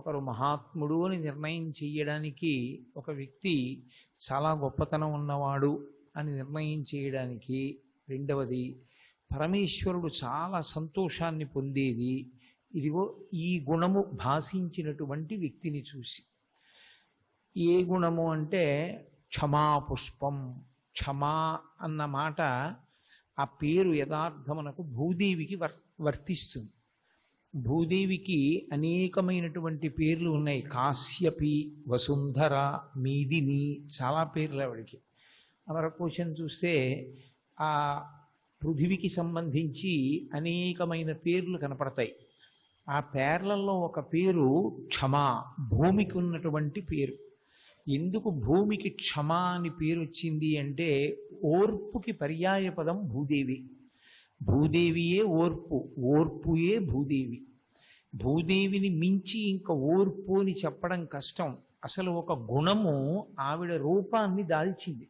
ఒకరు మహాత్ముడు అని నిర్ణయం చేయడానికి, ఒక వ్యక్తి చాలా గొప్పతనం ఉన్నవాడు అని నిర్ణయం చేయడానికి, రెండవది పరమేశ్వరుడు చాలా సంతోషాన్ని పొందేది ఇదిగో ఈ గుణము భాషించినటువంటి వ్యక్తిని చూసి. ఏ గుణము అంటే క్షమాపుష్పం. క్షమా అన్న మాట, ఆ పేరు యథార్థమునకు భూదేవికి వర్తిస్తుంది. భూదేవికి అనేకమైనటువంటి పేర్లు ఉన్నాయి. కాశ్యపి, వసుంధర, మేదిని, చాలా పేర్లు ఆవిడికి. అమరకోశం చూస్తే ఆ పృథివికి సంబంధించి అనేకమైన పేర్లు కనపడతాయి. ఆ పేర్లలో ఒక పేరు క్షమా, భూమికి ఉన్నటువంటి పేరు. ఎందుకు భూమికి క్షమా అని పేరు వచ్చింది అంటే, ఓర్పుకి పర్యాయ పదం భూదేవి. భూదేవియే ఓర్పు, ఓర్పుయే భూదేవి. భూదేవిని మించి ఇంకా ఓర్పు అని చెప్పడం కష్టం. అసలు ఒక గుణము ఆవిడ రూపాన్ని దాల్చింది.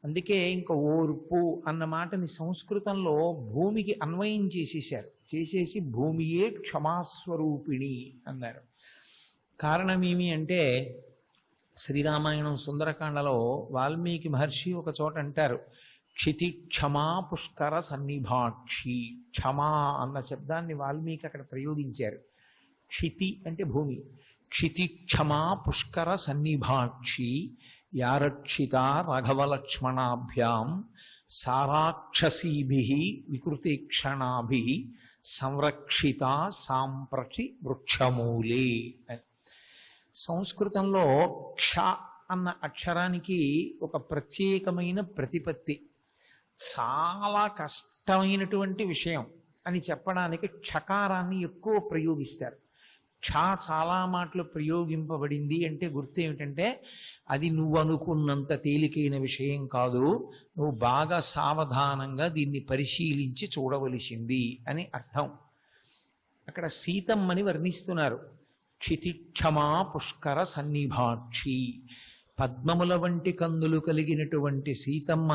అందుకే ఇంకా ఓర్పు అన్న మాటని సంస్కృతంలో భూమికి అన్వయం చేసేసి భూమియే క్షమాస్వరూపిణి అన్నారు. కారణం ఏమి అంటే, శ్రీరామాయణం సుందరకాండలో వాల్మీకి మహర్షి ఒక చోట అంటారు, క్షితి క్షమా పుష్కర సన్నిభాక్షి. క్షమా అన్న శబ్దాన్ని వాల్మీకి అక్కడ ప్రయోగించారు. క్షితి అంటే భూమి. క్షితి క్షమా పుష్కర సన్నిభాక్షి యారక్షిత రాఘవలక్ష్మణాభ్యాం సారాక్షసీభి వికృతేక్షణాభి సంరక్షిత సాంప్రతి వృక్షమూలే అని. సంస్కృతంలో క్ష అన్న అక్షరానికి ఒక ప్రత్యేకమైన ప్రతిపత్తి. చాలా కష్టమైనటువంటి విషయం అని చెప్పడానికి క్షకారాన్ని ఎక్కువ ప్రయోగిస్తారు. క్ష చాలా మాటలు ప్రయోగింపబడింది అంటే గుర్తు ఏమిటంటే, అది నువ్వు అనుకున్నంత తేలికైన విషయం కాదు, నువ్వు బాగా సావధానంగా దీన్ని పరిశీలించి చూడవలసింది అని అర్థం. అక్కడ సీతమ్మని వర్ణిస్తున్నారు. క్షితిక్షమా పుష్కర సన్నిభాక్షి. పద్మముల వంటి కందులు కలిగినటువంటి సీతమ్మ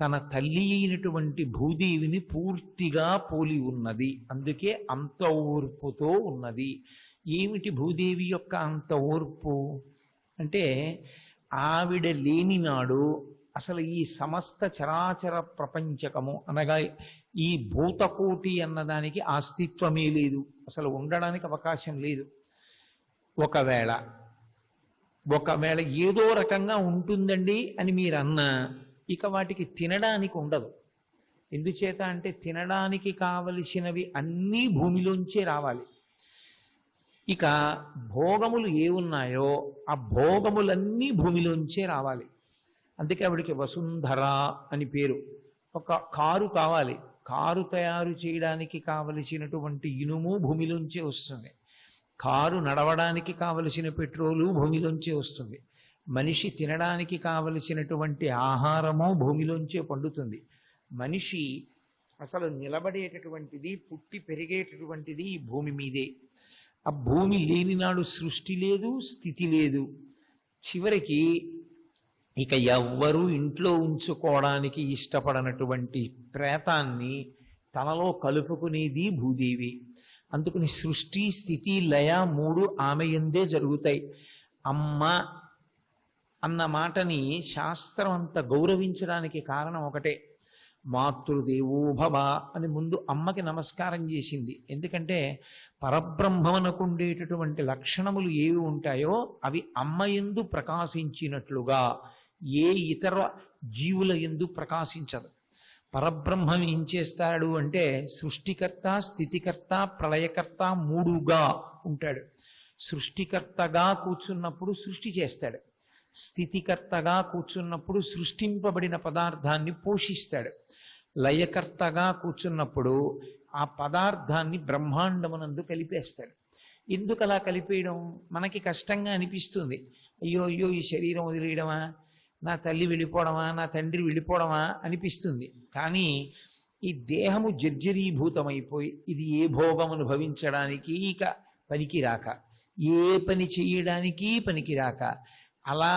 తన తల్లి అయినటువంటి భూదేవిని పూర్తిగా పోలి ఉన్నది. అందుకే అంత ఓర్పుతో ఉన్నది. ఏమిటి భూదేవి యొక్క అంత ఓర్పు అంటే, ఆవిడ లేని నాడు అసలు ఈ సమస్త చరాచర ప్రపంచకము అనగా ఈ భూతకోటి అన్నదానికి అస్తిత్వమే లేదు, అసలు ఉండడానికి అవకాశం లేదు. ఒకవేళ ఏదో రకంగా ఉంటుందండి అని మీరు అన్నా, ఇక వాటికి తినడానికి ఉండదు. ఎందుచేత అంటే, తినడానికి కావలసినవి అన్నీ భూమిలోంచే రావాలి. ఇక భోగములు ఏ ఉన్నాయో ఆ భోగములన్నీ భూమిలోంచే రావాలి. అందుకే ఆవిడికి వసుంధర అని పేరు. ఒక కారు కావాలి, కారు తయారు చేయడానికి కావలసినటువంటి ఇనుము భూమిలోంచే వస్తుంది. కారు నడవడానికి కావలసిన పెట్రోలు భూమిలోంచే వస్తుంది. మనిషి తినడానికి కావలసినటువంటి ఆహారము భూమిలోంచే పండుతుంది. మనిషి అసలు నిలబడేటటువంటిది, పుట్టి పెరిగేటటువంటిది ఈ భూమి మీదే. ఆ భూమి లేనినాడు సృష్టి లేదు, స్థితి లేదు. చివరికి ఇక ఎవ్వరూ ఇంట్లో ఉంచుకోవడానికి ఇష్టపడనటువంటి ప్రేతాన్ని తనలో కలుపుకునేది భూదేవి. అందుకని సృష్టి, స్థితి, లయ మూడు ఆమె యందే జరుగుతాయి. అమ్మ అన్న మాటని శాస్త్రం అంత గౌరవించడానికి కారణం ఒకటే. మాతృదేవోభవ అని ముందు అమ్మకి నమస్కారం చేసింది. ఎందుకంటే పరబ్రహ్మమునకు ఉండేటటువంటి లక్షణములు ఏవి ఉంటాయో అవి అమ్మ యందు ప్రకాశించినట్లుగా ఏ ఇతర జీవుల యందు ప్రకాశించదు. పరబ్రహ్మం ఏం చేస్తాడు అంటే, సృష్టికర్త, స్థితికర్త, ప్రళయకర్త మూడుగా ఉంటాడు. సృష్టికర్తగా కూర్చున్నప్పుడు సృష్టి చేస్తాడు, స్థితికర్తగా కూర్చున్నప్పుడు సృష్టింపబడిన పదార్థాన్ని పోషిస్తాడు, లయకర్తగా కూర్చున్నప్పుడు ఆ పదార్థాన్ని బ్రహ్మాండమునందు కలిపేస్తాడు. ఎందుకు అలా కలిపేయడం మనకి కష్టంగా అనిపిస్తుంది. అయ్యో అయ్యో ఈ శరీరం వదిలేయడమా, నా తల్లి వెళ్ళిపోవడమా, నా తండ్రి వెళ్ళిపోవడమా అనిపిస్తుంది. కానీ ఈ దేహము జర్జరీభూతమైపోయి ఇది ఏ భోగం అనుభవించడానికి ఇక పనికిరాక, ఏ పని చేయడానికి పనికిరాక, అలా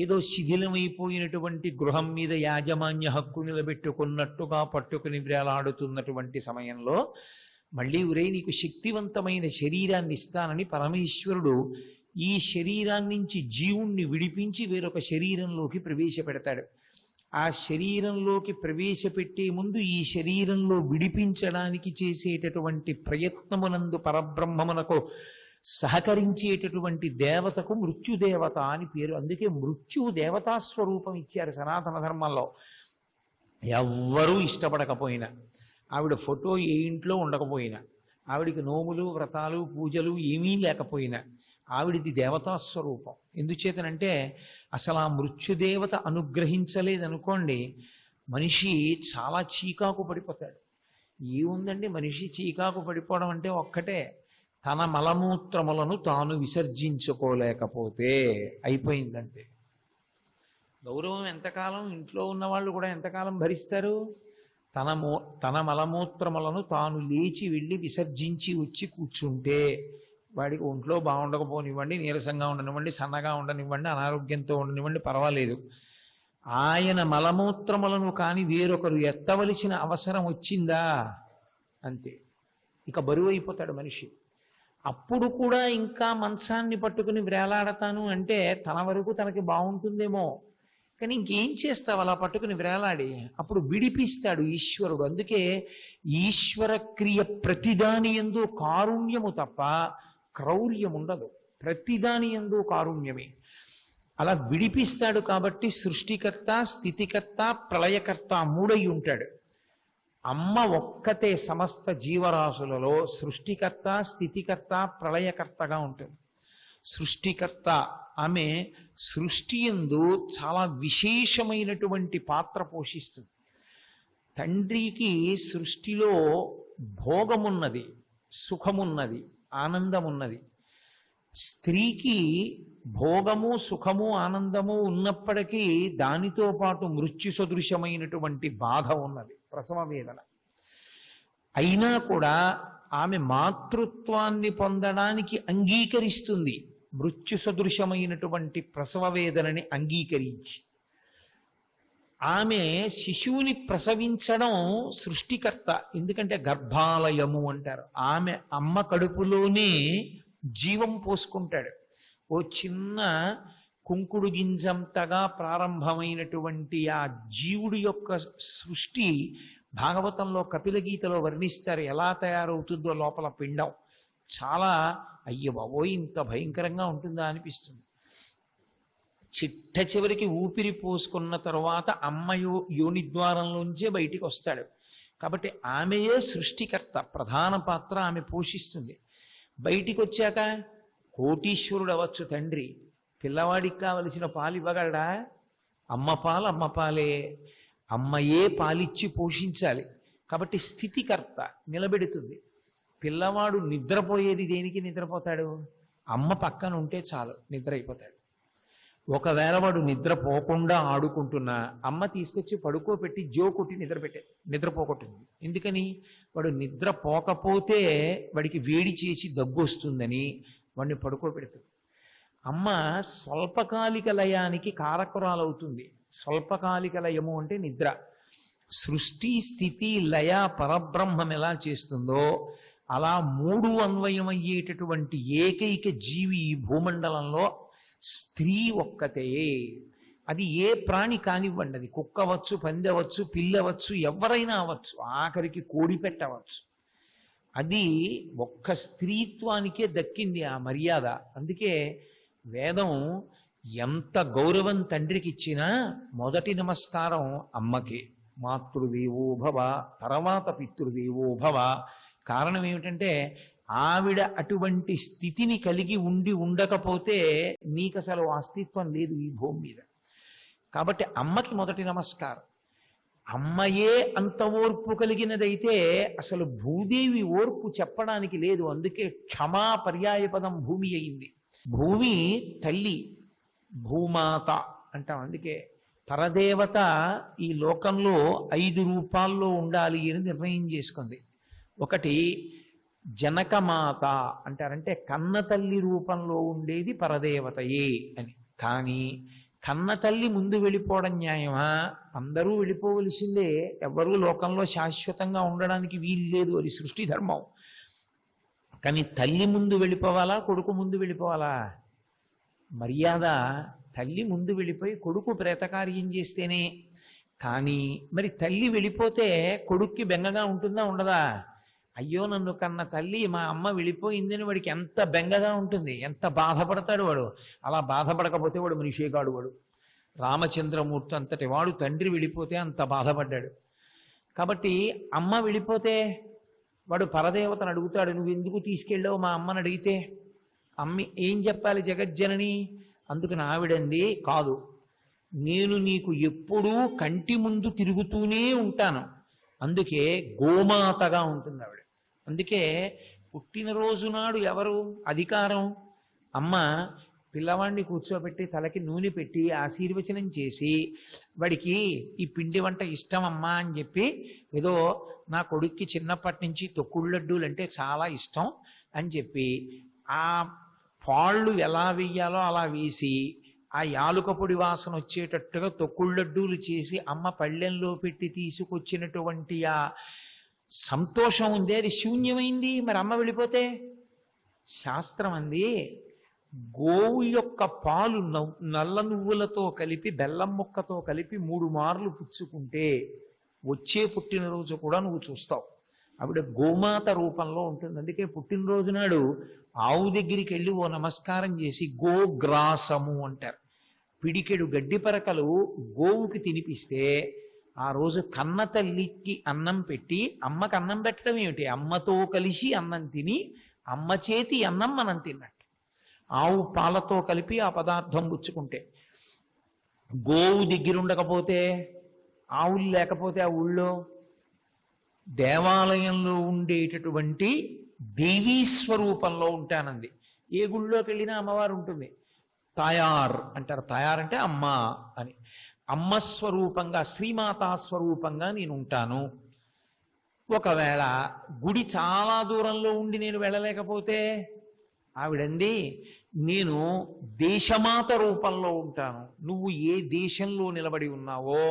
ఏదో శిథిలమైపోయినటువంటి గృహం మీద యాజమాన్య హక్కు నిలబెట్టుకున్నట్టుగా పట్టుకుని వేలాడుతున్నటువంటి సమయంలో మళ్ళీ ఉరే నీకు శక్తివంతమైన శరీరాన్ని ఇస్తానని పరమేశ్వరుడు ఈ శరీరాన్ని నుంచి జీవుణ్ణి విడిపించి వేరొక శరీరంలోకి ప్రవేశపెడతాడు. ఆ శరీరంలోకి ప్రవేశపెట్టే ముందు ఈ శరీరంలో విడిపించడానికి చేసేటటువంటి ప్రయత్నమునందు పరబ్రహ్మమునకు సహకరించేటటువంటి దేవతకు మృత్యుదేవత అని పేరు. అందుకే మృత్యువు దేవతా స్వరూపం ఇచ్చారు సనాతన ధర్మంలో. ఎవ్వరూ ఇష్టపడకపోయినా, ఆవిడ ఫోటో ఏ ఇంట్లో ఉండకపోయినా, ఆవిడికి నోములు వ్రతాలు పూజలు ఏమీ లేకపోయినా, ఆవిడిది దేవతా స్వరూపం. ఎందుచేతనంటే అసలు ఆ మృత్యుదేవత అనుగ్రహించలేదనుకోండి, మనిషి చాలా చీకాకు పడిపోతాడు. ఏముందండి మనిషి చీకాకు పడిపోవడం అంటే ఒక్కటే, తన మలమూత్రములను తాను విసర్జించుకోలేకపోతే అయిపోయిందంతే. గౌరవం ఎంతకాలం, ఇంట్లో ఉన్నవాళ్ళు కూడా ఎంతకాలం భరిస్తారు? తన మలమూత్రములను తాను లేచి వెళ్ళి విసర్జించి వచ్చి కూర్చుంటే వాడికి ఒంట్లో బాగుండకపోనివ్వండి, నీరసంగా ఉండనివ్వండి, సన్నగా ఉండనివ్వండి, అనారోగ్యంతో ఉండనివ్వండి, పర్వాలేదు. ఆయన మలమూత్రములను కానీ వేరొకరు ఎత్తవలసిన అవసరం వచ్చిందా అంతే, ఇక బరువు అయిపోతాడు మనిషి. అప్పుడు కూడా ఇంకా మంచాన్ని పట్టుకుని వేలాడతాను అంటే తన వరకు తనకి బాగుంటుందేమో, కానీ ఇంకేం చేస్తావు అలా పట్టుకుని వేలాడి? అప్పుడు విడిపిస్తాడు ఈశ్వరుడు. అందుకే ఈశ్వర క్రియ ప్రతిదాని యందు కారుణ్యము తప్ప క్రౌర్యం ఉండదు. ప్రతిదాని యందు కారుణ్యమే. అలా విడిపిస్తాడు కాబట్టి సృష్టికర్త, స్థితికర్త, ప్రళయకర్త మూడై ఉంటాడు. అమ్మ ఒక్కతే సమస్త జీవరాశులలో సృష్టికర్త, స్థితికర్త, ప్రళయకర్తగా ఉంటుంది. సృష్టికర్త ఆమె సృష్టి యందు చాలా విశేషమైనటువంటి పాత్ర పోషిస్తుంది. తండ్రికి సృష్టిలో భోగమున్నది, సుఖమున్నది, ఆనందమున్నది. స్త్రీకి భోగము, సుఖము, ఆనందము ఉన్నప్పటికీ దానితో పాటు మృత్యు సదృశమైనటువంటి బాధ ఉన్నది, ప్రసవ వేదన. అయినా కూడా ఆమె మాతృత్వాన్ని పొందడానికి అంగీకరిస్తుంది, మృత్యు సదృశమైనటువంటి ప్రసవ వేదనని అంగీకరించి. ఆమె శిశువుని ప్రసవించడం సృష్టికర్త, ఎందుకంటే గర్భాలయము అంటారు. ఆమె అమ్మ కడుపులోనే జీవం పోసుకుంటాడు. ఓ చిన్న కుంకుడు గింజంతగా ప్రారంభమైనటువంటి ఆ జీవుడి యొక్క సృష్టి భాగవతంలో కపిల గీతలో వర్ణిస్తారు, ఎలా తయారవుతుందో లోపల పిండం. చాలా అయ్యో బాబోయ్ ఇంత భయంకరంగా ఉంటుందా అనిపిస్తుంది. చిట్ట చివరికి ఊపిరి పోసుకున్న తరువాత అమ్మ యోనిద్వారంలోంచే బయటికి వస్తాడు. కాబట్టి ఆమెయే సృష్టికర్త, ప్రధాన పాత్ర ఆమె పోషిస్తుంది. బయటికి వచ్చాక కోటీశ్వరుడు అవ్వచ్చు తండ్రి, పిల్లవాడికి కావలసిన పాలు ఇవ్వగలడా? అమ్మ పాలు అమ్మ పాలే, అమ్మయే పాలిచ్చి పోషించాలి. కాబట్టి స్థితికర్త నిలబెడుతుంది. పిల్లవాడు నిద్రపోయేది దేనికి నిద్రపోతాడు? అమ్మ పక్కన ఉంటే చాలు నిద్ర అయిపోతాడు. ఒకవేళ వాడు నిద్రపోకుండా ఆడుకుంటున్నా అమ్మ తీసుకొచ్చి పడుకోబెట్టి జో కొట్టి నిద్రపోకొట్టింది. ఎందుకని? వాడు నిద్రపోకపోతే వాడికి వేడి చేసి దగ్గు వస్తుందని వాడిని పడుకోబెడుతుంది. అమ్మ స్వల్పకాలిక లయానికి కారకురాలవుతుంది. స్వల్పకాలిక లయము అంటే నిద్ర. సృష్టి, స్థితి, లయ పరబ్రహ్మం ఎలా చేస్తుందో అలా మూడు అన్వయమయ్యేటటువంటి ఏకైక జీవి ఈ భూమండలంలో స్త్రీ ఒక్కతే. అది ఏ ప్రాణి కానివ్వండి, అది కుక్క అవచ్చు, పంది అవచ్చు, పిల్లి అవచ్చు, ఎవరైనా అవచ్చు, ఆఖరికి కోడి పెట్టవచ్చు. అది ఒక్క స్త్రీత్వానికే దక్కింది ఆ మర్యాద. అందుకే వేదం ఎంత గౌరవం తండ్రికి ఇచ్చినా మొదటి నమస్కారం అమ్మకే. మాతృదేవో భవ, తర్వాత పితృదేవో భవ. కారణం ఏమిటంటే ఆవిడ అటువంటి స్థితిని కలిగి ఉండకపోతే నీకు అసలు అస్తిత్వం లేదు ఈ భూమి మీద. కాబట్టి అమ్మకి మొదటి నమస్కారం. అమ్మయే అంత ఓర్పు కలిగినదైతే అసలు భూదేవి ఓర్పు చెప్పడానికి లేదు. అందుకే క్షమా పర్యాయపదం భూమి అయింది. భూమి తల్లి, భూమాత అంటాం. అందుకే పరదేవత ఈ లోకంలో 5 రూపాల్లో ఉండాలి అని నిర్ణయం చేసుకుంది. ఒకటి జనకమాత అంటారంటే కన్న తల్లి రూపంలో ఉండేది పరదేవతయే అని. కానీ కన్న తల్లి ముందు వెళ్ళిపోవడం న్యాయమా? అందరూ వెళ్ళిపోవలసిందే. ఎవరూ లోకంలో శాశ్వతంగా ఉండడానికి వీలు లేదు, అది సృష్టి ధర్మం. కానీ తల్లి ముందు వెళ్ళిపోవాలా, కొడుకు ముందు వెళ్ళిపోవాలా? మర్యాద తల్లి ముందు వెళ్ళిపోయి కొడుకు ప్రేతకార్యం చేస్తేనే. కానీ మరి తల్లి వెళ్ళిపోతే కొడుక్కి బెంగగా ఉంటుందా ఉండదా? అయ్యో నన్ను కన్న తల్లి మా అమ్మ వెళ్ళిపోయిందని వాడికి ఎంత బెంగగా ఉంటుంది, ఎంత బాధపడతాడు వాడు. అలా బాధపడకపోతే వాడు మనిషే కాడు. వాడు రామచంద్రమూర్తి అంతటి వాడు తండ్రి వెళ్ళిపోతే అంత బాధపడ్డాడు. కాబట్టి అమ్మ వెళ్ళిపోతే వాడు పరదేవతను అడుగుతాడు, నువ్వు ఎందుకు తీసుకెళ్ళావు మా అమ్మని అడిగితే అమ్మ ఏం చెప్పాలి జగజ్జనని? అందుకు ఆవిడంది, కాదు నేను నీకు ఎప్పుడూ కంటి ముందు తిరుగుతూనే ఉంటాను, అందుకే గోమాతగా ఉంటుంది ఆవిడ. అందుకే పుట్టినరోజు నాడు ఎవరు అధికారం? అమ్మ పిల్లవాడిని కూర్చోబెట్టి తలకి నూనె పెట్టి ఆశీర్వచనం చేసి వాడికి ఈ పిండి వంట ఇష్టం అమ్మా అని చెప్పి, ఏదో నా కొడుక్కి చిన్నప్పటి నుంచి తొక్కుళ్ళడ్డూలు అంటే చాలా ఇష్టం అని చెప్పి ఆ పాళ్ళు ఎలా వెయ్యాలో అలా వేసి ఆ యాలుక పొడి వాసన వచ్చేటట్టుగా తొక్కుళ్ళడ్డూలు చేసి అమ్మ పళ్ళెంలో పెట్టి తీసుకొచ్చినటువంటి ఆ సంతోషం ఉంది, అది శూన్యమైంది. మరి అమ్మ వెళ్ళిపోతే శాస్త్రం అంది, గోవు యొక్క పాలు నల్ల నువ్వులతో కలిపి బెల్లం ముక్కతో కలిపి 3 మార్లు పుచ్చుకుంటే వచ్చే పుట్టినరోజు కూడా నువ్వు చూస్తావు. ఆవిడ గోమాత రూపంలో ఉంటుంది. అందుకే పుట్టినరోజు నాడు ఆవు దగ్గరికి వెళ్ళి ఓ నమస్కారం చేసి గోగ్రాసము అంటారు. పిడికెడు గడ్డి పరకలు గోవుకి తినిపిస్తే ఆ రోజు కన్న తల్లికి అన్నం పెట్టి, అమ్మకి అన్నం పెట్టడం ఏమిటి, అమ్మతో కలిసి అన్నం తిని అమ్మ చేతి అన్నం మనం తిన్నట్టు. ఆవు పాలతో కలిపి ఆ పదార్థం పుచ్చుకుంటే, గోవు దగ్గర ఉండకపోతే, ఆవులు లేకపోతే ఆ ఊళ్ళో దేవాలయంలో ఉండేటటువంటి దేవీ స్వరూపంలో ఉంటానంది. ఏ గుళ్ళోకి వెళ్ళినా అమ్మవారు ఉంటుంది. తాయార్ అంటారు, తాయార్ అంటే అమ్మ అని. అమ్మ స్వరూపంగా, శ్రీమాతా స్వరూపంగా నేను ఉంటాను. ఒకవేళ గుడి చాలా దూరంలో ఉండి నేను వెళ్ళలేకపోతే ఆవిడంది, నేను దేశమాత రూపంలో ఉంటాను. నువ్వు ఏ దేశంలో నిలబడి ఉన్నావో,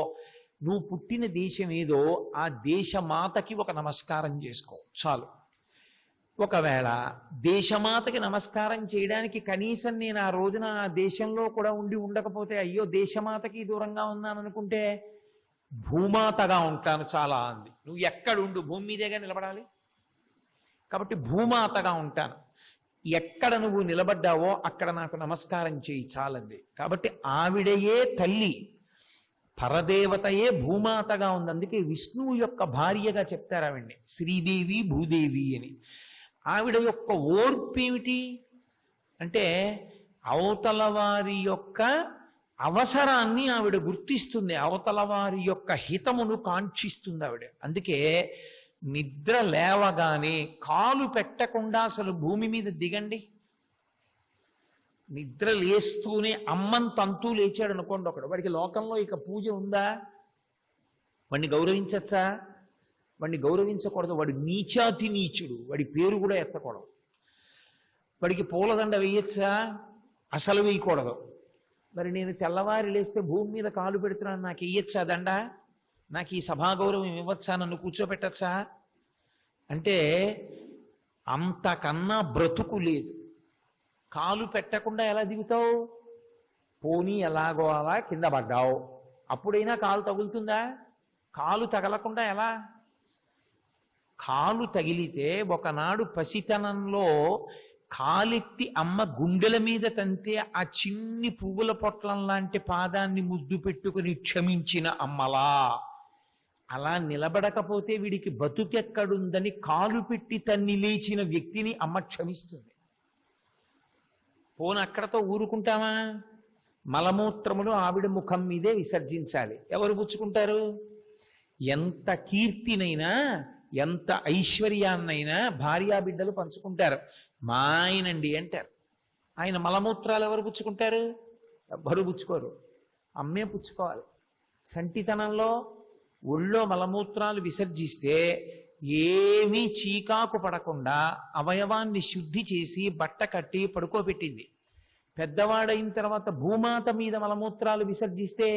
నువ్వు పుట్టిన దేశం ఏదో ఆ దేశమాతకి ఒక నమస్కారం చేసుకో చాలు. ఒకవేళ దేశమాతకి నమస్కారం చేయడానికి కనీసం నేను ఆ రోజున ఆ దేశంలో కూడా ఉండకపోతే, అయ్యో దేశమాతకి దూరంగా ఉన్నాను అనుకుంటే, భూమాతగా ఉంటాను చాలా అంది. నువ్వు ఎక్కడుండు, భూమి మీదేగా నిలబడాలి. కాబట్టి భూమాతగా ఉంటాను. ఎక్కడ నువ్వు నిలబడ్డావో అక్కడ నాకు నమస్కారం చేయి చాలంది. కాబట్టి ఆవిడయే తల్లి, పరదేవతయే భూమాతగా ఉంది. అందుకే విష్ణువు యొక్క భార్యగా చెప్తారు ఆవిడ్ని శ్రీదేవి భూదేవి అని. ఆవిడ యొక్క ఓర్పు ఏమిటి అంటే, అవతల వారి యొక్క అవసరాన్ని ఆవిడ గుర్తిస్తుంది, అవతల వారి యొక్క హితమును కాంక్షిస్తుంది ఆవిడ. అందుకే నిద్ర లేవగానే కాలు పెట్టకుండా అసలు భూమి మీద దిగండి. నిద్ర లేస్తూనే అమ్మని తంతూ లేచాడు అనుకోండి ఒకడు, వాడికి లోకంలో ఇక పూజ ఉందా? వాడిని గౌరవించచ్చా? వాడిని గౌరవించకూడదు. వాడు నీచాతి నీచుడు, వాడి పేరు కూడా ఎత్తకూడదు. వాడికి పూలదండ వేయచ్చా? అసలు వేయకూడదు. మరి నేను తెల్లవారి లేస్తే భూమి మీద కాలు పెడుతున్నాను, నాకు వేయచ్చా దండ? నాకు ఈ సభా గౌరవం ఇవ్వచ్చా? నన్ను కూర్చోపెట్టచ్చా? అంటే అంతకన్నా బ్రతుకు లేదు. కాలు పెట్టకుండా ఎలా దిగుతావు? పోనీ ఎలాగో అలా కింద పడ్డావు, అప్పుడైనా కాలు తగులుతుందా? కాలు తగలకుండా ఎలా? కాలు తగిలితే ఒకనాడు పసితనంలో కాలెత్తి అమ్మ గుండెల మీద తంతే ఆ చిన్ని పువ్వుల పొట్లం లాంటి పాదాన్ని ముద్దు పెట్టుకుని క్షమించిన అమ్మలా, అలా నిలబడకపోతే వీడికి బతుకెక్కడుందని కాలు పెట్టి తన్ని లేచిన వ్యక్తిని అమ్మ క్షమిస్తుంది. పోను అక్కడతో ఊరుకుంటామా? మలమూత్రములు ఆవిడ ముఖం మీదే విసర్జించాలి. ఎవరు పుచ్చుకుంటారు? ఎంత కీర్తినైనా ఎంత ఐశ్వర్యాన్నైనా భార్యాబిడ్డలు పంచుకుంటారు. మా ఆయనండి అంటారు. ఆయన మలమూత్రాలు ఎవరు పుచ్చుకుంటారు? ఎవ్వరు పుచ్చుకోరు, అమ్మే పుచ్చుకోవాలి. సంటితనంలో ఒళ్ళో మలమూత్రాలు విసర్జిస్తే ఏమీ చీకాకు పడకుండా అవయవాన్ని శుద్ధి చేసి బట్ట కట్టి పడుకోబెట్టింది. పెద్దవాడైన తర్వాత భూమాత మీద మలమూత్రాలు విసర్జిస్తే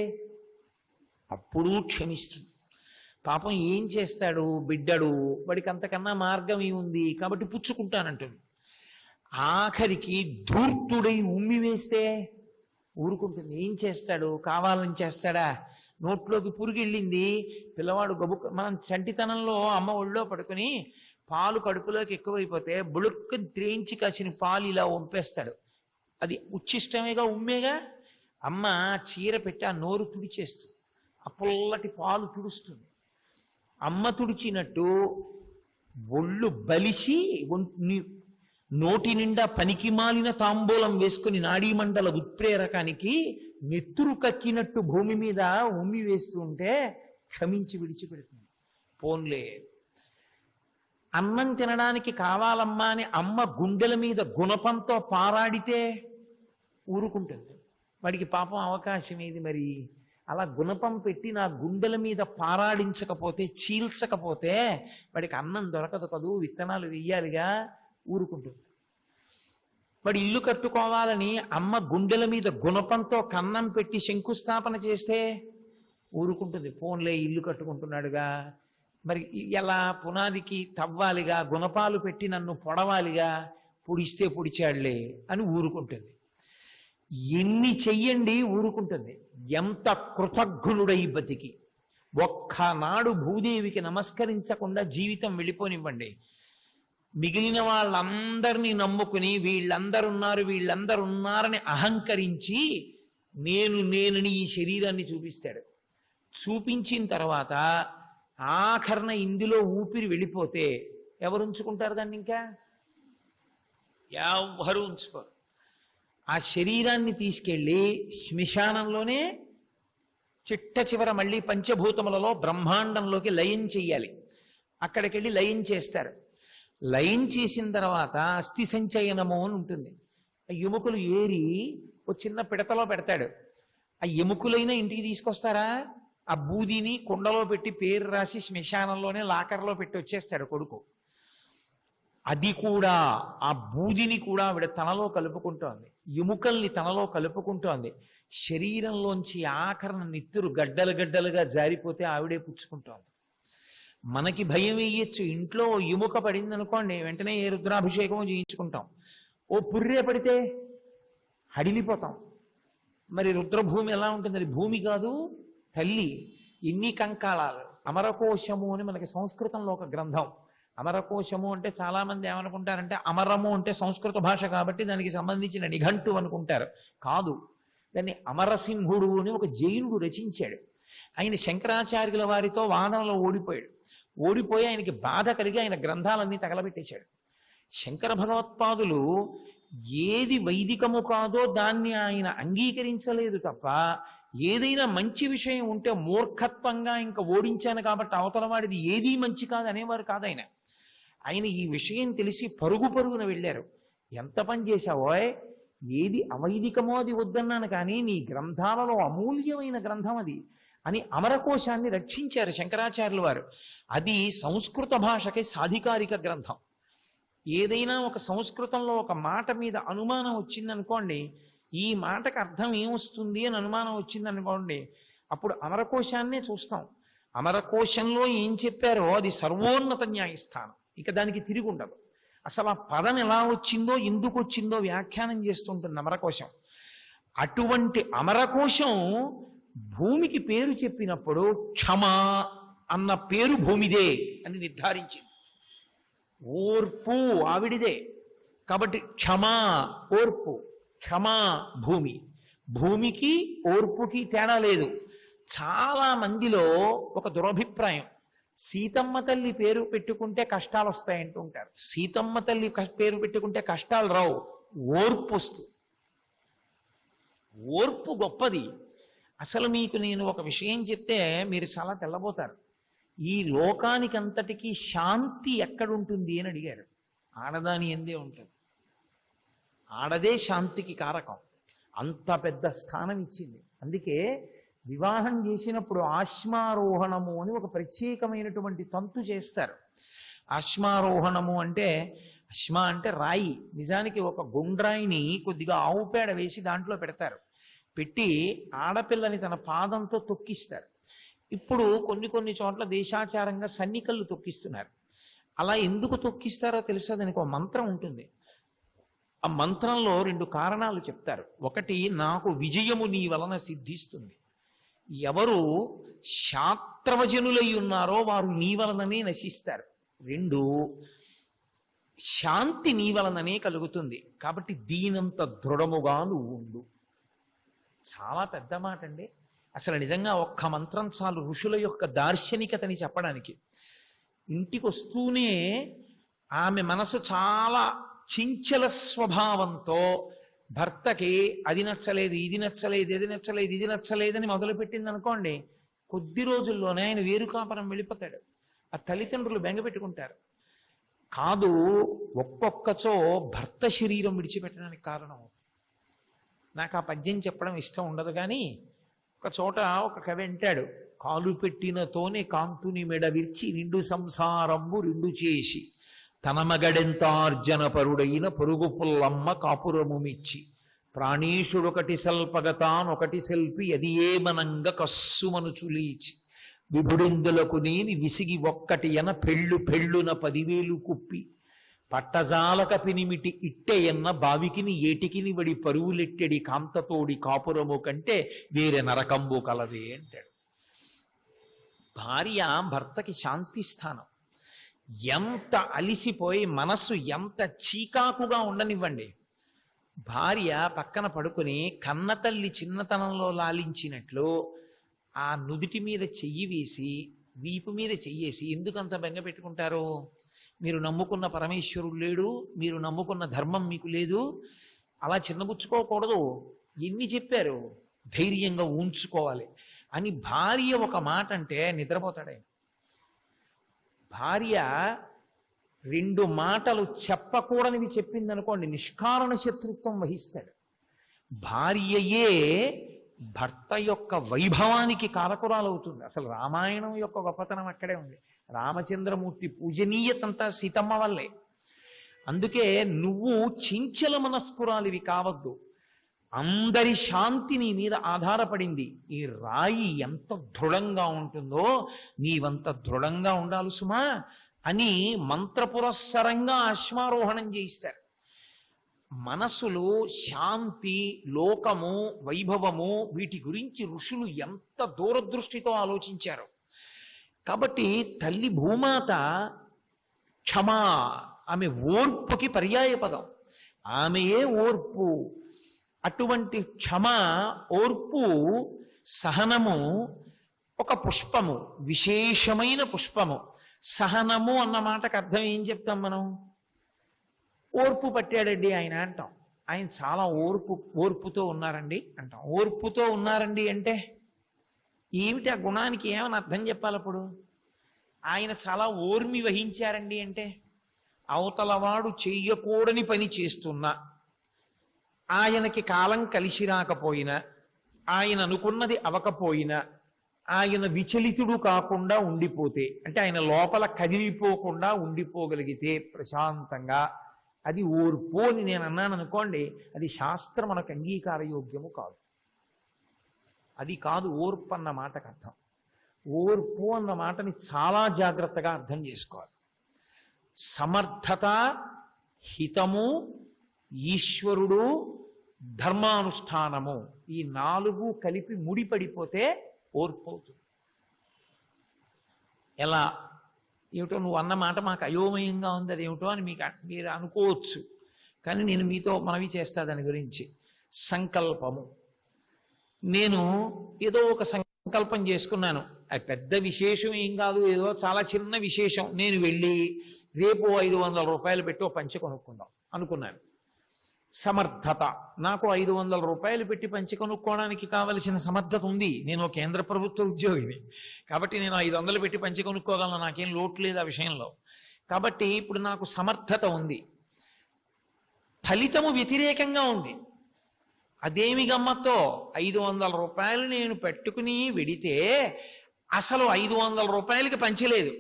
అప్పుడు క్షమిస్తుంది. పాపం ఏం చేస్తాడు బిడ్డడు, వాడికి అంతకన్నా మార్గం ఏముంది కాబట్టి పుచ్చుకుంటానంటుంది. ఆఖరికి ధూర్తుడై ఉమ్మి వేస్తే ఊరుకుంటుంది. ఏం చేస్తాడు? కావాలని చేస్తాడా? నోట్లోకి పురుగెళ్ళింది, పిల్లవాడు గబుక్. మనం చంటితనంలో అమ్మ ఒళ్ళో పడుకుని పాలు కడుపులోకి ఎక్కువైపోతే బుడుక్కు త్రేయించి కాసిన పాలు ఇలా వంపేస్తాడు. అది ఉచ్ఛిష్టమేగా, ఉమ్మేగా. అమ్మ చీర పెట్టి ఆ నోరు తుడిచేస్తుంది, ఆ పుల్లటి పాలు తుడుస్తుంది. అమ్మ తుడిచినట్టు ఒళ్ళు బలిసి నోటి నిండా పనికి మాలిన తాంబూలం వేసుకుని నాడీమండల ఉత్ప్రేరకానికి నెత్తురు కక్కినట్టు భూమి మీద ఉమ్మి వేస్తూ ఉంటే క్షమించి విడిచిపెడుతుంది. పోన్లే, అన్నం తినడానికి కావాలమ్మా అని అమ్మ గుండెల మీద గుణపంతో పారాడితే ఊరుకుంటుంది. వాడికి పాపం అవకాశం ఏది మరి? అలా గుణపం పెట్టి నా గుండెల మీద పారాడించకపోతే, చీల్చకపోతే వాడికి అన్నం దొరకదు కదూ, విత్తనాలు వెయ్యాలిగా. ఊరుకుంటుంది. వాడు ఇల్లు కట్టుకోవాలని అమ్మ గుండెల మీద గుణపంతో కన్నం పెట్టి శంకుస్థాపన చేస్తే ఊరుకుంటుంది. ఫోన్లే, ఇల్లు కట్టుకుంటున్నాడుగా, మరి ఎలా పునాదికి తవ్వాలిగా, గుణపాలు పెట్టి నన్ను పొడవాలిగా, పొడిస్తే పొడిచాడులే అని ఊరుకుంటుంది. ఎన్ని చెయ్యండి ఊరుకుంటుంది. ఎంత కృతజ్ఞుడై బతికి ఒక్కనాడు భూదేవికి నమస్కరించకుండా జీవితం వెళ్ళిపోనివ్వండి. మిగిలిన వాళ్ళందరినీ నమ్ముకుని వీళ్ళందరున్నారని అహంకరించి నేనని ఈ శరీరాన్ని చూపిస్తాడు. చూపించిన తర్వాత ఆఖరణ ఇందులో ఊపిరి వెళ్ళిపోతే ఎవరు ఉంచుకుంటారు దాన్ని? ఇంకా ఎవరు ఉంచుకోరు. ఆ శరీరాన్ని తీసుకెళ్ళి శ్మశానంలోనే చిట్ట చివర మళ్ళీ పంచభూతములలో బ్రహ్మాండంలోకి లయం చెయ్యాలి. అక్కడికి వెళ్ళి లయం చేస్తారు. లయం చేసిన తర్వాత అస్థి సంచయనము అని ఉంటుంది. ఆ ఎముకలు ఏరి ఓ చిన్న పిడతలో పెడతాడు. ఆ ఎముకలైనా ఇంటికి తీసుకొస్తారా? ఆ బూదిని కుండలో పెట్టి పేరు రాసి శ్మశానంలోనే లాకర్లో పెట్టి వచ్చేస్తాడు కొడుకు. అది కూడా, ఆ బూదిని కూడా ఆవిడ తనలో కలుపుకుంటోంది, ఎముకల్ని తనలో కలుపుకుంటోంది. శరీరంలోంచి ఆఖరణ నిత్తురు గడ్డలు గడ్డలుగా జారిపోతే ఆవిడే పుచ్చుకుంటోంది. మనకి భయం వేయచ్చు. ఇంట్లో ఎముక పడింది అనుకోండి, వెంటనే ఏ రుద్రాభిషేకమో చేయించుకుంటాం. ఓ పుర్రే పడితే హడిలిపోతాం. మరి రుద్రభూమి ఎలా ఉంటుంది? అది భూమి కాదు, తల్లి. ఎన్ని కంకాళాలు. అమరకోశము అని మనకి సంస్కృతంలో ఒక గ్రంథం. అమరకోశము అంటే చాలా మంది ఏమనుకుంటారంటే అమరము అంటే సంస్కృత భాష కాబట్టి దానికి సంబంధించిన నిఘంటు అనుకుంటారు. కాదు, దాన్ని అమరసింహుడు అని ఒక జైనుడు రచించాడు. ఆయన శంకరాచార్యుల వారితో వాదనలో ఓడిపోయి ఆయనకి బాధ కలిగి ఆయన గ్రంథాలన్నీ తగలబెట్టేశాడు. శంకర భగవత్పాదులు ఏది వైదికము కాదో దాన్ని ఆయన అంగీకరించలేదు తప్ప, ఏదైనా మంచి విషయం ఉంటే మూర్ఖత్వంగా ఇంకా ఓడించాను కాబట్టి అవతల వాడిది ఏదీ మంచి కాదు అనేవారు కాదు ఆయన. ఆయన ఈ విషయం తెలిసి పరుగున వెళ్ళారు. ఎంత పని చేశావోయ్, ఏది అవైదికమో అది వద్దన్నాను, కానీ నీ గ్రంథాలలో అమూల్యమైన గ్రంథం అది అని అమరకోశాన్ని రక్షించారు శంకరాచార్యుల వారు. అది సంస్కృత భాషకి సాధికారిక గ్రంథం. ఏదైనా ఒక సంస్కృతంలో ఒక మాట మీద అనుమానం వచ్చిందనుకోండి, ఈ మాటకు అర్థం ఏమొస్తుంది అని అనుమానం వచ్చిందనుకోండి, అప్పుడు అమరకోశాన్నే చూస్తాం. అమరకోశంలో ఏం చెప్పారో అది సర్వోన్నత న్యాయస్థానం, ఇక దానికి తిరిగి ఉండదు. అసలు ఆ పదం ఎలా వచ్చిందో, ఎందుకు వచ్చిందో వ్యాఖ్యానం చేస్తుంటుంది అమరకోశం. అటువంటి అమరకోశం భూమికి పేరు చెప్పినప్పుడు క్షమ అన్న పేరు భూమిదే అని నిర్ధారించింది. ఓర్పు ఆవిడిదే కాబట్టి క్షమా ఓర్పు, క్షమా భూమి. భూమికి ఓర్పుకి తేడా లేదు. చాలా మందిలో ఒక దురభిప్రాయం, సీతమ్మ తల్లి పేరు పెట్టుకుంటే కష్టాలు వస్తాయంటూ ఉంటారు. సీతమ్మ తల్లి పేరు పెట్టుకుంటే కష్టాలు రావు, ఓర్పు వస్తుంది. ఓర్పు గొప్పది. అసలు మీకు నేను ఒక విషయం చెప్తే మీరు చాలా తెల్లబోతారు. ఈ లోకానికి అంతటికీ శాంతి ఎక్కడుంటుంది అని అడిగారు. ఆడదాని ఎందే ఉంటుంది. ఆడదే శాంతికి కారకం. అంత పెద్ద స్థానం ఇచ్చింది. అందుకే వివాహం చేసినప్పుడు ఆశ్మారోహణము అని ఒక ప్రత్యేకమైనటువంటి తంతు చేస్తారు. ఆశ్మారోహణము అంటే, అశ్మ అంటే రాయి, నిజానికి ఒక గుండ్రాయిని కొద్దిగా ఆవు పేడ వేసి దాంట్లో పెడతారు. పెట్టి ఆడపిల్లని తన పాదంతో తొక్కిస్తారు. ఇప్పుడు కొన్ని చోట్ల దేశాచారంగా సన్నికళ్ళు తొక్కిస్తున్నారు. అలా ఎందుకు తొక్కిస్తారో తెలుసా? దానికి ఒక మంత్రం ఉంటుంది. ఆ మంత్రంలో రెండు కారణాలు చెప్తారు. ఒకటి, నాకు విజయము నీ వలన సిద్ధిస్తుంది. ఎవరు శాస్త్రవజనులై ఉన్నారో వారు నీ వలననే నశిస్తారు. రెండు, శాంతి నీ వలననే కలుగుతుంది. కాబట్టి దీనంత దృఢముగా నువ్వు ఉండు. చాలా పెద్ద మాట అండి. అసలు నిజంగా ఒక్క మంత్రం చాలు ఋషుల యొక్క దార్శనికతని చెప్పడానికి. ఇంటికి వస్తూనే ఆమె మనసు చాలా చించల స్వభావంతో భర్తకి అది నచ్చలేదు, ఇది నచ్చలేదు, ఇది నచ్చలేదు, ఇది నచ్చలేదని మొదలుపెట్టింది అనుకోండి, కొద్ది రోజుల్లోనే ఆయన వేరు కాపురం వెళ్ళిపోతాడు. ఆ తల్లిదండ్రులు బెంగ పెట్టుకుంటారు. కాదు, ఒక్కొక్కచో భర్త శరీరం విడిచిపెట్టడానికి కారణం. నాకు ఆ పద్యం చెప్పడం ఇష్టం ఉండదు, కానీ ఒక చోట ఒక కవి అంటాడు, కాలు పెట్టినతోనే కాంతుని మెడ విర్చి నిండు సంసారంబు రెండు చేసి తన మగడెంతార్జన పరుడైన పొరుగు పుల్లమ్మ కాపురము మిచ్చి ప్రాణేశుడొకటి సల్పగతానొకటి సెల్పి అది ఏమనంగ కస్సుమను చులీచి విభుడిందులకు నేని విసిగి ఒక్కటి ఎన పెళ్ళు పెళ్ళున 10,000 కుప్పి పట్టజాలక పినిమిటి ఇట్టెయన్న బావికిని ఏటికిని వడి పరువులెట్టెడి కాంతతోడి కాపురము కంటే వేరే నరకంబు కలదే అంటాడు. భార్య భర్తకి శాంతి స్థానం. ఎంత అలిసిపోయి మనస్సు ఎంత చీకాకుగా ఉండనివ్వండి, భార్య పక్కన పడుకుని కన్నతల్లి చిన్నతనంలో లాలించినట్లు ఆ నుదుటి మీద చెయ్యి వేసి వీపు మీద చెయ్యేసి ఎందుకంత బెంగ పెట్టుకుంటారు? మీరు నమ్ముకున్న పరమేశ్వరుడు లేడు, మీరు నమ్ముకున్న ధర్మం మీకు లేదు, అలా చిన్నబుచ్చుకోకూడదు. ఎన్ని చెప్పారు? ధైర్యంగా ఉంచుకోవాలి అని భార్య ఒక మాట అంటే నిద్రపోతాడు. భార్య 2 మాటలు చెప్పకూడనివి చెప్పిందనుకోండి, నిష్కారణ శత్రుత్వం వహిస్తాడు. భార్యయే భర్త యొక్క వైభవానికి కారకురాలవుతుంది. అసలు రామాయణం యొక్క గొప్పతనం అక్కడే ఉంది. రామచంద్రమూర్తి పూజనీయతంతా సీతమ్మ వల్లే. అందుకే నువ్వు చించల మనస్కురాలివి కావద్దు. అందరి శాంతి నీ మీద ఆధారపడింది. ఈ రాయి ఎంత దృఢంగా ఉంటుందో నీవంత దృఢంగా ఉండాలి సుమా అని మంత్రపురస్సరంగా అశ్వారోహణం చేయిస్తారు. మనసులో శాంతి, లోకము, వైభవము వీటి గురించి ఋషులు ఎంత దూరదృష్టితో ఆలోచించారు. కాబట్టి తల్లి భూమాత క్షమా, ఆమె ఓర్పుకి పర్యాయ పదం. ఆమెయే ఓర్పు. అటువంటి క్షమ, ఓర్పు, సహనము ఒక పుష్పము, విశేషమైన పుష్పము. సహనము అన్న మాటకు అర్థం ఏం చెప్తాం మనం? ఓర్పు పట్టాడండి ఆయన అంటాం. ఆయన చాలా ఓర్పుతో ఉన్నారండి అంటాం. ఓర్పుతో ఉన్నారండి అంటే ఏమిటి? ఆ గుణానికి ఏమని అర్థం చెప్పాలి అప్పుడు? ఆయన చాలా ఓర్మి వహించారండి అంటే అవతలవాడు చెయ్యకూడని పని చేస్తున్నా, ఆయనకి కాలం కలిసి రాకపోయినా, ఆయన అనుకున్నది అవకపోయినా, ఆయన విచలితుడు కాకుండా ఉండిపోతే, అంటే ఆయన లోపల కదిలిపోకుండా ఉండిపోగలిగితే ప్రశాంతంగా, అది ఓర్పు అని నేను అన్నాను అనుకోండి, అది శాస్త్రం మనకు అంగీకార యోగ్యము కాదు. అది కాదు ఓర్పు అన్న మాటకు అర్థం. ఓర్పు అన్న మాటని చాలా జాగ్రత్తగా అర్థం చేసుకోవాలి. సమర్థత, హితము, ఈశ్వరుడు, ధర్మానుష్ఠానము, ఈ 4 కలిపి ముడిపడిపోతే ఓర్పు అవుతుంది. ఎలా? ఏమిటో నువ్వు అన్న మాట మాకు అయోమయంగా ఉంది, అదేమిటో అని మీరు అనుకోవచ్చు. కానీ నేను మీతో మనవి చేస్తా దాని గురించి. సంకల్పము. నేను ఏదో ఒక సంకల్పం చేసుకున్నాను, అది పెద్ద విశేషం ఏం కాదు, ఏదో చాలా చిన్న విశేషం. నేను వెళ్ళి రేపు 500 రూపాయలు పెట్టి ఓ పంచె కొనుక్కుందాం అనుకున్నాను. సమర్థత. నాకు 500 రూపాయలు పెట్టి పంచి కొనుక్కోవడానికి కావలసిన సమర్థత ఉంది. నేను కేంద్ర ప్రభుత్వ ఉద్యోగిని కాబట్టి నేను 500 పెట్టి పంచి కొనుక్కోగలను, నాకేం లోటు లేదు ఆ విషయంలో. కాబట్టి ఇప్పుడు నాకు సమర్థత ఉంది. ఫలితము వ్యతిరేకంగా ఉంది. అదేమి గమ్మత్తో, 500 రూపాయలు నేను పెట్టుకుని వెడితే అసలు 500 రూపాయలకి పంచలేదు.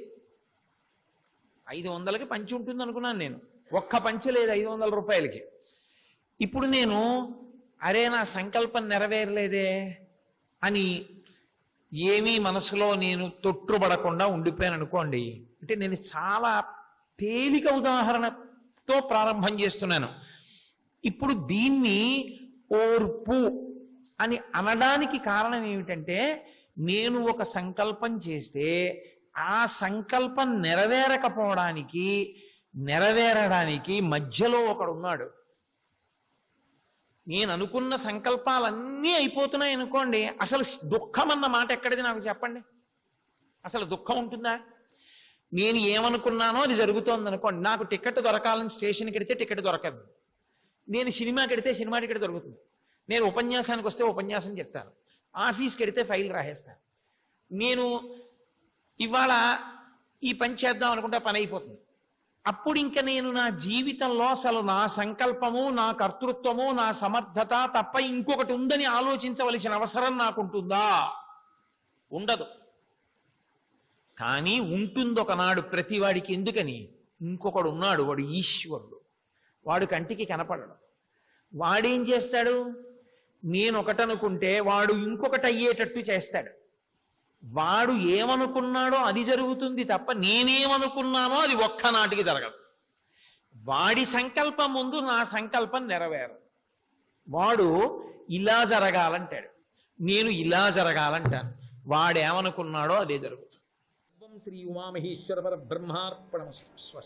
500కి పంచి ఉంటుంది అనుకున్నాను నేను, ఒక్క పంచి లేదు 500 రూపాయలకి. ఇప్పుడు నేను అరే నా సంకల్పం నెరవేరలేదే అని ఏమీ మనసులో నేను తొట్టుబడకుండా ఉండిపోయాను అనుకోండి. అంటే నేను చాలా తేలిక ఉదాహరణతో ప్రారంభం చేస్తున్నాను. ఇప్పుడు దీన్ని ఓర్పు అని అనడానికి కారణం ఏమిటంటే, నేను ఒక సంకల్పం చేస్తే ఆ సంకల్పం నెరవేరడానికి మధ్యలో ఒకడున్నాడు. నేను అనుకున్న సంకల్పాలన్నీ అయిపోతున్నాయి అనుకోండి, అసలు దుఃఖం అన్న మాట ఎక్కడిది నాకు చెప్పండి. అసలు దుఃఖం ఉంటుందా? నేను ఏమనుకున్నానో అది జరుగుతోంది అనుకోండి. నాకు టికెట్ దొరకాలని స్టేషన్కి వెడితే టికెట్ దొరకదు. నేను సినిమాకి వెడితే సినిమా టికెట్ దొరుకుతుంది. నేను ఉపన్యాసానికి వస్తే ఉపన్యాసం చెప్తాను. ఆఫీస్కి వెడితే ఫైల్ రాసేస్తాను. నేను ఇవాళ ఈ పని చేద్దాం అనుకుంటే పని అయిపోతుంది. అప్పుడు ఇంకా నేను నా జీవితంలో అసలు నా సంకల్పము, నా కర్తృత్వము, నా సమర్థత తప్ప ఇంకొకటి ఉందని ఆలోచించవలసిన అవసరం నాకుంటుందా? ఉండదు. కానీ ఉంటుంది ఒకనాడు ప్రతివాడికి. ఎందుకని? ఇంకొకడు ఉన్నాడు, వాడు ఈశ్వరుడు. వాడు కంటికి కనపడడు. వాడేం చేస్తాడు? నేను ఒకటనుకుంటే వాడు ఇంకొకటి అయ్యేటట్టు చేస్తాడు. వాడు ఏమనుకున్నాడో అది జరుగుతుంది తప్ప నేనేమనుకున్నానో అది ఒక్కనాటికి జరగదు. వాడి సంకల్పం ముందు నా సంకల్పం నెరవేరదు. వాడు ఇలా జరగాలంటాడు, నేను ఇలా జరగాలంటాను. వాడేమనుకున్నాడో అదే జరుగుతుంది. శ్రీ ఉమామహేశ్వర పరబ్రహ్మార్పణమస్తు. స్వస్తి.